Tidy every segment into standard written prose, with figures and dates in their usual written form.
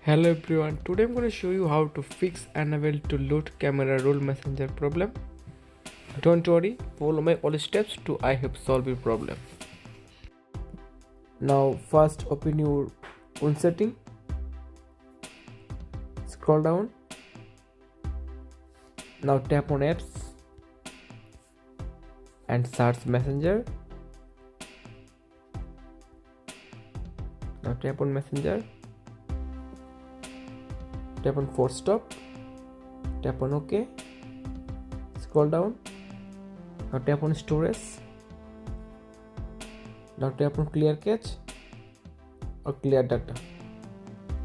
Hello everyone, today I'm going to show you how to fix Annabelle to load camera roll messenger problem. Don't worry, follow my all steps to I help solve your problem. Now first open your phone setting, scroll down, now tap on apps and search messenger. Now tap on messenger, tap on force stop, tap on OK, scroll down, now tap on storage, now tap on clear cache or clear data,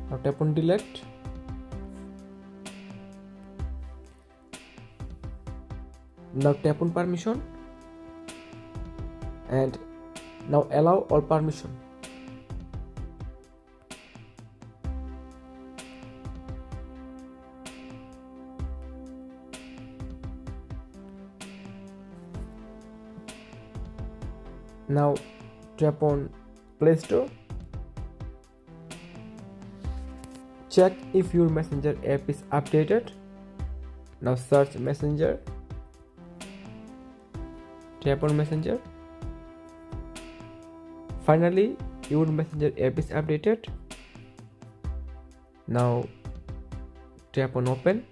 now tap on delete, now tap on permission and now allow all permission. Now tap on Play Store. Check if your messenger app is updated. Now search messenger. Tap on messenger. Finally, your messenger app is updated. Now tap on open.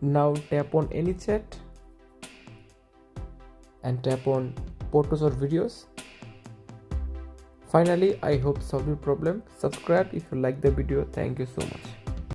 Now tap on any chat and tap on photos or videos. Finally, I hope solve your problem. Subscribe if you like the video. Thank you so much.